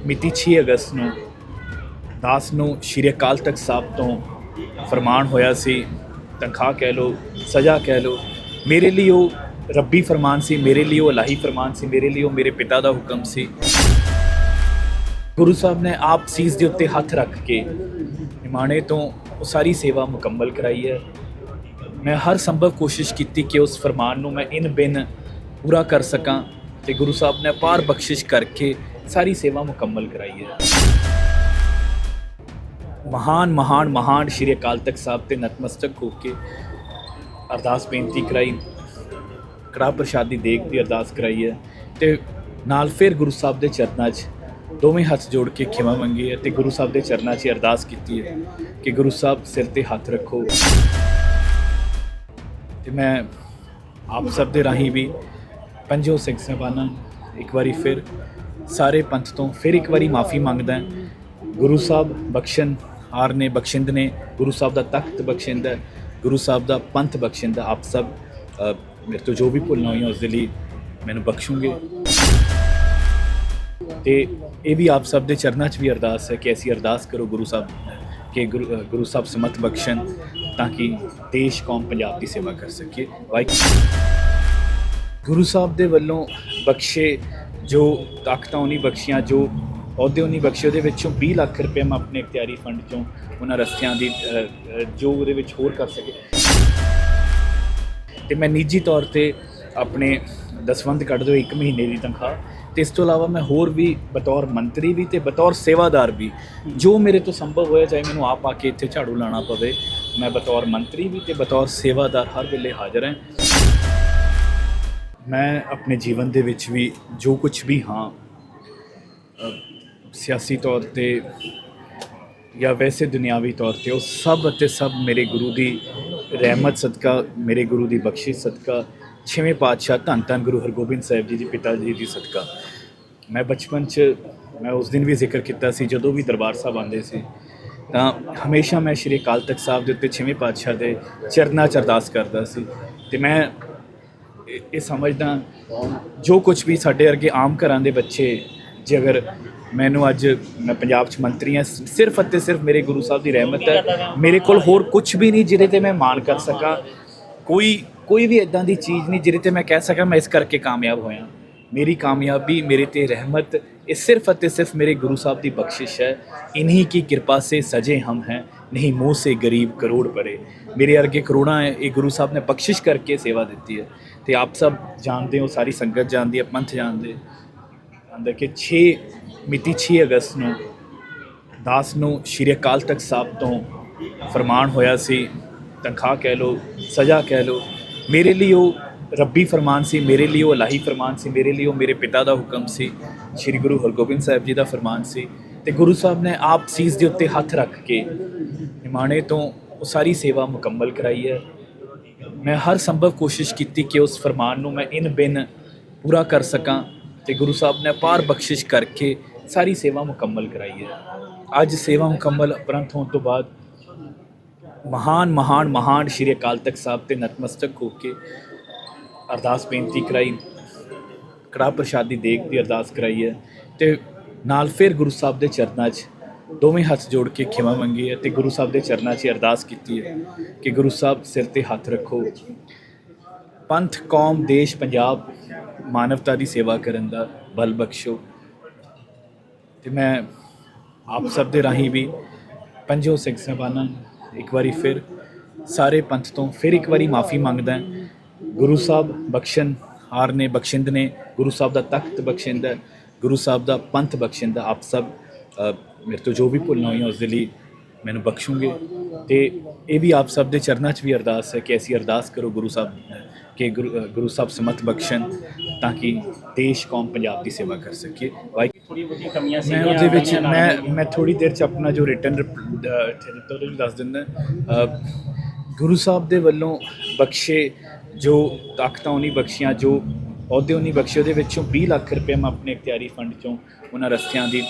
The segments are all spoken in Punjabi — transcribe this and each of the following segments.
ਮਿਤੀ 6 ਅਗਸਤ ਨੂੰ ਦਾਸ ਨੂੰ ਸ਼੍ਰੀ ਅਕਾਲ ਤਖਤ ਸਾਹਿਬ ਤੋਂ ਫਰਮਾਨ ਹੋਇਆ ਸੀ। ਤਨਖਾਹ ਕਹਿ ਲਓ, ਸਜ਼ਾ ਕਹਿ ਲਓ, ਮੇਰੇ ਲਈ ਉਹ ਰੱਬੀ ਫਰਮਾਨ ਸੀ, ਮੇਰੇ ਲਈ ਉਹ ਇਲਾਹੀ ਫਰਮਾਨ ਸੀ, ਮੇਰੇ ਲਈ ਉਹ ਮੇਰੇ ਪਿਤਾ ਦਾ ਹੁਕਮ ਸੀ। ਗੁਰੂ ਸਾਹਿਬ ਨੇ ਆਪ ਸੀਸ ਦੇ ਉੱਤੇ ਹੱਥ ਰੱਖ ਕੇ ਨਿਮਾਣੇ ਤੋਂ ਉਹ ਸਾਰੀ ਸੇਵਾ ਮੁਕੰਮਲ ਕਰਾਈ ਹੈ। ਮੈਂ ਹਰ ਸੰਭਵ ਕੋਸ਼ਿਸ਼ ਕੀਤੀ ਕਿ ਉਸ ਫਰਮਾਨ ਨੂੰ ਮੈਂ ਇਨ ਬਿਨ ਪੂਰਾ ਕਰ ਸਕਾਂ ਤੇ ਗੁਰੂ ਸਾਹਿਬ ਨੇ ਅਪਾਰ ਬਖਸ਼ਿਸ਼ ਕਰਕੇ ਸਾਰੀ ਸੇਵਾ ਮੁਕੰਮਲ ਕਰਾਈ ਹੈ। ਮਹਾਨ ਸ਼੍ਰੀ ਅਕਾਲ ਤਖਤ ਸਾਹਿਬ ਤੇ ਨਤਮਸਤਕ ਹੋ ਕੇ ਅਰਦਾਸ ਬੇਨਤੀ ਕਰਾਈ, ਕੜਾਹ ਪ੍ਰਸ਼ਾਦ ਦੀ ਦੇਗ ਦੀ ਅਰਦਾਸ ਕਰਾਈ ਹੈ ਤੇ ਨਾਲ ਫਿਰ ਗੁਰੂ ਸਾਹਿਬ ਦੇ ਚਰਨਾਂ 'ਚ ਦੋਵੇਂ ਹੱਥ ਜੋੜ ਕੇ ਖਿਮਾ ਮੰਗੀ ਹੈ ਤੇ ਗੁਰੂ ਸਾਹਿਬ ਦੇ ਚਰਨਾਂ 'ਚ ਅਰਦਾਸ ਕੀਤੀ ਹੈ ਕਿ ਗੁਰੂ ਸਾਹਿਬ ਸਿਰ ਤੇ ਹੱਥ ਰੱਖੋ। ਤੇ ਮੈਂ ਆਪ ਸਭ ਦੇ ਰਾਹੀਂ ਵੀ ਪੰਜੋ ਸਿੱਖ ਸਾਹਿਬਾਨਾਂ ਇੱਕ ਵਾਰੀ ਫਿਰ ਸਾਰੇ ਪੰਥ ਤੋਂ ਫਿਰ ਇੱਕ ਵਾਰੀ ਮਾਫੀ ਮੰਗਦਾ। ਗੁਰੂ ਸਾਹਿਬ ਬਖਸ਼ਣ ਹਾਰ ਨੇ, ਬਖਸ਼ਿੰਦ ਨੇ, ਗੁਰੂ ਸਾਹਿਬ ਦਾ ਤਖਤ ਬਖਸ਼ਿੰਦ ਹੈ, ਗੁਰੂ ਸਾਹਿਬ ਦਾ ਪੰਥ ਬਖਸ਼ਿੰਦ। ਆਪ ਸਭ ਮੇਰੇ ਤੋਂ ਜੋ ਵੀ ਭੁੱਲਣਾ ਹੋਈਆਂ ਉਸ ਦੇ ਲਈ ਮੈਨੂੰ ਬਖਸ਼ੂਗੇ ਤੇ ਇਹ ਵੀ ਆਪ ਸਭ ਦੇ ਚਰਨਾਂ 'ਚ ਵੀ ਅਰਦਾਸ ਹੈ ਕਿ ਅਸੀਂ ਅਰਦਾਸ ਕਰੋ ਗੁਰੂ ਸਾਹਿਬ ਕਿ ਗੁਰੂ ਸਾਹਿਬ ਸਮਤ ਬਖਸ਼ਣ ਤਾਂ ਕਿ ਦੇਸ਼ ਕੌਮ ਪੰਜਾਬ ਦੀ ਸੇਵਾ ਕਰ ਸਕੀਏ। ਗੁਰੂ ਸਾਹਿਬ ਦੇ ਵੱਲੋਂ ਬਖਸ਼ੇ ਜੋ ਤਾਕਤਾਂ ਉਹ ਨਹੀਂ ਬਖਸ਼ੀਆਂ, ਜੋ ਅਹੁਦੇ ਉਹ ਨਹੀਂ ਬਖਸ਼ੇ, ਉਹਦੇ ਵਿੱਚੋਂ 20 ਲੱਖ ਰੁਪਏ ਮੈਂ ਆਪਣੇ ਇਖਤਿਆਰੀ ਫੰਡ 'ਚੋਂ ਉਹਨਾਂ ਰਸਤਿਆਂ ਦੀ ਜੋ ਉਹਦੇ ਵਿੱਚ ਹੋਰ ਕਰ ਸਕੇ ਤੇ ਮੈਂ ਨਿੱਜੀ ਤੌਰ 'ਤੇ ਆਪਣੇ ਦਸਵੰਧ ਕੱਢ ਦਿਓ 1 ਮਹੀਨੇ ਦੀ ਤਨਖਾਹ ਤੇ ਇਸ ਤੋਂ ਇਲਾਵਾ ਮੈਂ ਹੋਰ ਵੀ ਬਤੌਰ ਮੰਤਰੀ ਵੀ ਤੇ ਬਤੌਰ ਸੇਵਾਦਾਰ ਵੀ ਜੋ ਮੇਰੇ ਤੋਂ ਸੰਭਵ ਹੋਇਆ, ਚਾਹੇ ਮੈਨੂੰ ਆਪ ਆ ਕੇ ਇੱਥੇ ਝਾੜੂ ਲਾਉਣਾ ਪਵੇ, ਮੈਂ ਬਤੌਰ ਮੰਤਰੀ ਵੀ ਤੇ ਬਤੌਰ ਸੇਵਾਦਾਰ ਹਰ ਵੇਲੇ ਹਾਜ਼ਰ ਹਾਂ। ਮੈਂ ਆਪਣੇ ਜੀਵਨ ਦੇ ਵਿੱਚ ਵੀ ਜੋ ਕੁਝ ਵੀ ਹਾਂ, ਸਿਆਸੀ ਤੌਰ 'ਤੇ ਜਾਂ ਵੈਸੇ ਦੁਨਿਆਵੀ ਤੌਰ 'ਤੇ, ਉਹ ਸਭ ਅਤੇ ਸਭ ਮੇਰੇ ਗੁਰੂ ਦੀ ਰਹਿਮਤ ਸਦਕਾ, ਮੇਰੇ ਗੁਰੂ ਦੀ ਬਖਸ਼ਿਸ਼ ਸਦਕਾ, 6ਵੇਂ ਪਾਤਸ਼ਾਹ ਧੰਨ ਧੰਨ ਗੁਰੂ ਹਰਗੋਬਿੰਦ ਸਾਹਿਬ ਜੀ ਦੀ ਪਿਤਾ ਜੀ ਦੀ ਸਦਕਾ। ਮੈਂ ਬਚਪਨ 'ਚ ਮੈਂ ਉਸ ਦਿਨ ਵੀ ਜ਼ਿਕਰ ਕੀਤਾ ਸੀ ਜਦੋਂ ਵੀ ਦਰਬਾਰ ਸਾਹਿਬ ਆਉਂਦੇ ਸੀ ਤਾਂ ਹਮੇਸ਼ਾ ਮੈਂ ਸ਼੍ਰੀ ਅਕਾਲ ਤਖਤ ਸਾਹਿਬ ਦੇ ਉੱਤੇ 6ਵੇਂ ਪਾਤਸ਼ਾਹ ਦੇ ਚਰਨਾਂ 'ਚ ਅਰਦਾਸ ਕਰਦਾ ਸੀ ਤੇ ਮੈਂ ਇਹ ਸਮਝਦਾ ਜੋ ਕੁਝ ਵੀ ਸਾਡੇ ਵਰਗੇ ਆਮ ਘਰਾਂ ਦੇ ਬੱਚੇ, ਜੇ ਅਗਰ ਮੈਨੂੰ ਅੱਜ ਮੈਂ ਪੰਜਾਬ 'ਚ ਮੰਤਰੀ ਹਾਂ, ਸਿਰਫ ਅਤੇ ਸਿਰਫ ਮੇਰੇ ਗੁਰੂ ਸਾਹਿਬ ਦੀ ਰਹਿਮਤ ਹੈ। ਮੇਰੇ ਕੋਲ ਹੋਰ ਕੁਝ ਵੀ ਨਹੀਂ ਜਿਹਦੇ 'ਤੇ ਮੈਂ ਮਾਣ ਕਰ ਸਕਾਂ, ਕੋਈ ਵੀ ਇੱਦਾਂ ਦੀ ਚੀਜ਼ ਨਹੀਂ ਜਿਹਦੇ 'ਤੇ ਮੈਂ ਕਹਿ ਸਕਾਂ ਮੈਂ ਇਸ ਕਰਕੇ ਕਾਮਯਾਬ ਹੋਇਆ। ਮੇਰੀ ਕਾਮਯਾਬੀ, ਮੇਰੇ 'ਤੇ ਰਹਿਮਤ, ਇਹ ਸਿਰਫ ਅਤੇ ਸਿਰਫ ਮੇਰੇ ਗੁਰੂ ਸਾਹਿਬ ਦੀ ਬਖਸ਼ਿਸ਼ ਹੈ। इन्हीं की कृपा से सजे हम हैं, नहीं मुँह से गरीब करोड़ परे। मेरे अर्गे करोड़ां है, ये गुरु साहब ने बख्शिश करके सेवा दी है। तो आप सब जानते हो, सारी संगत जानती है, पंथ जानते आंदा कि मिति 6 अगस्त ਨੂੰ ਦਾਸ ਨੂੰ ਸ਼੍ਰੀ ਅਕਾਲ ਤਖਤ ਸਾਹਿਬ ਤੋਂ ਫਰਮਾਨ ਹੋਇਆ ਸੀ। ਤਨਖਾਹ ਕਹਿ ਲਓ, ਸਜ਼ਾ ਕਹਿ ਲਓ, ਮੇਰੇ ਲਈ ਉਹ ਰੱਬੀ ਫਰਮਾਨ ਸੀ, ਮੇਰੇ ਲਈ ਉਹ ਇਲਾਹੀ ਫਰਮਾਨ ਸੀ, ਮੇਰੇ ਲਈ ਉਹ ਮੇਰੇ ਪਿਤਾ ਦਾ ਹੁਕਮ ਸੀ, ਸ਼੍ਰੀ ਗੁਰੂ ਹਰਗੋਬਿੰਦ ਸਾਹਿਬ ਜੀ ਦਾ ਫਰਮਾਨ ਸੀ। ਤੇ ਗੁਰੂ ਸਾਹਿਬ ਨੇ ਆਪ ਸੀਸ ਦੇ ਉੱਤੇ ਹੱਥ ਰੱਖ ਕੇ ਨਿਮਾਣੇ ਤੋਂ ਉਹ ਸਾਰੀ ਸੇਵਾ ਮੁਕੰਮਲ ਕਰਾਈ ਹੈ। ਮੈਂ ਹਰ ਸੰਭਵ ਕੋਸ਼ਿਸ਼ ਕੀਤੀ ਕਿ ਉਸ ਫਰਮਾਨ ਨੂੰ ਮੈਂ ਇਨ ਬਿਨ ਪੂਰਾ ਕਰ ਸਕਾਂ ਤੇ ਗੁਰੂ ਸਾਹਿਬ ਨੇ ਅਪਾਰ ਬਖਸ਼ਿਸ਼ ਕਰਕੇ ਸਾਰੀ ਸੇਵਾ ਮੁਕੰਮਲ ਕਰਾਈ ਹੈ। ਅੱਜ ਸੇਵਾ ਮੁਕੰਮਲ ਉਪਰੰਤ ਹੋਣ ਤੋਂ ਬਾਅਦ ਮਹਾਨ ਸ਼੍ਰੀ ਅਕਾਲ ਤਖਤ ਸਾਹਿਬ ਤੇ ਨਤਮਸਤਕ ਹੋ ਕੇ ਅਰਦਾਸ ਬੇਨਤੀ ਕਰਾਈ, ਕੜਾਹ ਪ੍ਰਸ਼ਾਦ ਦੀ ਦੇਗ ਦੀ ਅਰਦਾਸ ਕਰਾਈ ਹੈ ਤੇ ਨਾਲ ਫਿਰ ਗੁਰੂ ਸਾਹਿਬ ਦੇ ਚਰਨਾਂ 'ਚ ਦੋਵੇਂ ਹੱਥ ਜੋੜ ਕੇ ਖਿਮਾ ਮੰਗੀ ਹੈ ਤੇ ਗੁਰੂ ਸਾਹਿਬ ਦੇ ਚਰਨਾਂ 'ਚ ਅਰਦਾਸ ਕੀਤੀ ਹੈ ਕਿ ਗੁਰੂ ਸਾਹਿਬ ਸਿਰ ਤੇ ਹੱਥ ਰੱਖੋ, ਪੰਥ, ਕੌਮ, ਦੇਸ਼, ਪੰਜਾਬ, ਮਾਨਵਤਾ ਦੀ ਸੇਵਾ ਕਰਨ ਦਾ ਬਲ ਬਖਸ਼ੋ। ਤੇ ਮੈਂ ਆਪ ਸਭ ਦੇ ਰਾਹੀਂ ਵੀ ਪੰਜੋ ਸਿੱਖ ਸਾਹਿਬਾਨਾਂ ਇੱਕ ਵਾਰੀ ਫਿਰ ਸਾਰੇ ਪੰਥ ਤੋਂ ਫਿਰ ਇੱਕ ਵਾਰੀ ਮਾਫੀ ਮੰਗਦਾ। ਗੁਰੂ ਸਾਹਿਬ ਬਖਸ਼ਣ ਹਾਰ ਨੇ, ਬਖਸ਼ਿੰਦ ਨੇ, ਗੁਰੂ ਸਾਹਿਬ ਦਾ ਤਖਤ ਬਖਸ਼ਿੰਦ ਹੈ, ਗੁਰੂ ਸਾਹਿਬ ਦਾ ਪੰਥ ਬਖਸ਼ਿੰਦ। ਆਪ ਸਭ ਮੇਰੇ ਤੋਂ ਜੋ ਵੀ ਭੁੱਲਣਾ ਹੋਈਆਂ ਉਸ ਦੇ ਲਈ ਮੈਨੂੰ ਬਖਸ਼ੂਗੇ ਤੇ ਇਹ ਵੀ ਆਪ ਸਭ ਦੇ ਚਰਨਾਂ 'ਚ ਵੀ ਅਰਦਾਸ ਹੈ ਕਿ ਅਸੀਂ ਅਰਦਾਸ ਕਰੋ ਗੁਰੂ ਸਾਹਿਬ ਕਿ ਗੁਰੂ ਸਾਹਿਬ ਸਮਤ ਬਖਸ਼ਣ ਤਾਂ ਕਿ ਦੇਸ਼ ਕੌਮ ਪੰਜਾਬ ਦੀ ਸੇਵਾ ਕਰ ਸਕੀਏ। ਥੋੜੀ ਬਹੁਤੀ ਕਮੀਆਂ ਸੀ ਮੈਂ ਉਹਦੇ ਵਿੱਚ ਮੈਂ ਥੋੜੀ ਦੇਰ 'ਚ ਆਪਣਾ ਜੋ ਰਿਟਨ ਇੱਥੇ ਦਿੱਤਾ ਉਹਦੇ ਵਿੱਚ ਦੱਸ ਦਿੰਦਾ। ਗੁਰੂ ਸਾਹਿਬ ਦੇ ਵੱਲੋਂ ਬਖਸ਼ੇ ਜੋ ਤਾਕਤਾਂ ਉਹ ਨਹੀਂ ਬਖਸ਼ੀਆਂ, ਜੋ ਅਹੁਦੇ ਉਹ ਨਹੀਂ ਬਖਸ਼ੇ, ਉਹਦੇ ਵਿੱਚੋਂ 20 ਲੱਖ ਰੁਪਏ ਮੈਂ ਆਪਣੇ ਇਖਤਿਆਰੀ ਫੰਡ 'ਚੋਂ ਉਹਨਾਂ ਰਸਤਿਆਂ ਦੀ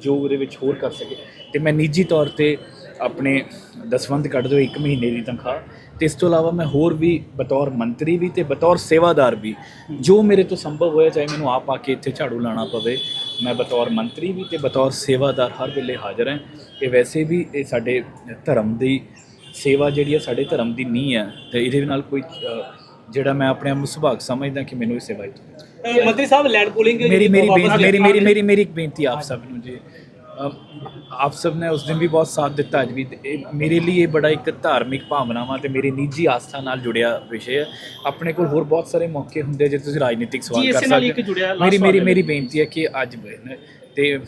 ਜੋ ਉਹਦੇ ਵਿੱਚ ਹੋਰ ਕਰ ਸਕੇ ਤੇ ਮੈਂ ਨਿੱਜੀ ਤੌਰ 'ਤੇ ਆਪਣੇ ਦਸਵੰਧ ਕੱਢ ਦਿਓ 1 ਮਹੀਨੇ ਦੀ ਤਨਖਾਹ। ਤੇ ਇਸ ਤੋਂ ਇਲਾਵਾ ਮੈਂ ਹੋਰ ਵੀ ਬਤੌਰ ਮੰਤਰੀ ਵੀ ਤੇ ਬਤੌਰ ਸੇਵਾਦਾਰ ਵੀ ਜੋ ਮੇਰੇ ਤੋਂ ਸੰਭਵ ਹੋਇਆ, ਚਾਹੇ ਮੈਨੂੰ ਆਪ ਆ ਕੇ ਇੱਥੇ ਝਾੜੂ ਲਾਉਣਾ ਪਵੇ, ਮੈਂ ਬਤੌਰ ਮੰਤਰੀ ਵੀ ਤੇ ਬਤੌਰ ਸੇਵਾਦਾਰ ਹਰ ਵੇਲੇ ਹਾਜ਼ਰ ਹਾਂ। ਇਹ ਵੈਸੇ ਵੀ ਇਹ ਸਾਡੇ ਧਰਮ ਦੀ ਸੇਵਾ ਜਿਹੜੀ ਹੈ, ਸਾਡੇ ਧਰਮ ਦੀ ਨੀਂਹ ਹੈ, ਤੇ ਇਹਦੇ ਨਾਲ ਕੋਈ ਜਿਹੜਾ ਮੈਂ ਆਪਣੇ ਆਪ ਨੂੰ ਸੁਭਾਗ ਸਮਝਦਾ ਕਿ ਮੈਨੂੰ ਇਹ ਸੇਵਾ ਹੀ ਮੰਤਰੀ ਸਾਹਿਬ ਲੈਂਡ ਪੂਲਿੰਗ ਮੇਰੀ ਇੱਕ ਬੇਨਤੀ ਆਪ ਸਭ ਨੂੰ ਜੀ, ਆਪ ਸਭ ਨੇ ਉਸ ਦਿਨ ਵੀ ਬਹੁਤ ਸਾਥ ਦਿੱਤਾ, ਅੱਜ ਵੀ। ਇਹ ਮੇਰੇ ਲਈ ਇਹ ਬੜਾ ਇੱਕ ਧਾਰਮਿਕ ਭਾਵਨਾਵਾਂ ਤੇ ਮੇਰੀ ਨਿੱਜੀ ਆਸਥਾ ਨਾਲ ਜੁੜਿਆ ਵਿਸ਼ੇ ਹੈ। ਆਪਣੇ ਕੋਲ ਹੋਰ ਬਹੁਤ ਸਾਰੇ ਮੌਕੇ ਹੁੰਦੇ ਜੇ ਤੁਸੀਂ ਰਾਜਨੀਤਿਕ ਸਵਾਲ ਕਰ ਸਕਦੇ ਹੋ। ਮੇਰੀ ਬੇਨਤੀ ਹੈ ਕਿ ਅੱਜ ਤੇ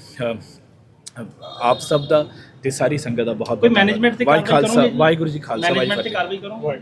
ਆਪ ਸਭ ਦਾ ਤੇ ਸਾਰੀ ਸੰਗਤ ਦਾ ਬਹੁਤ ਮੈਨੇਜਮੈਂਟ ਤੇ ਵਾਹਿਗੁਰੂ ਜੀ ਖਾਲਸਾ, ਮੈਨੇਜਮੈਂਟ ਤੇ ਕਾਰਵਾਈ ਕਰੋ।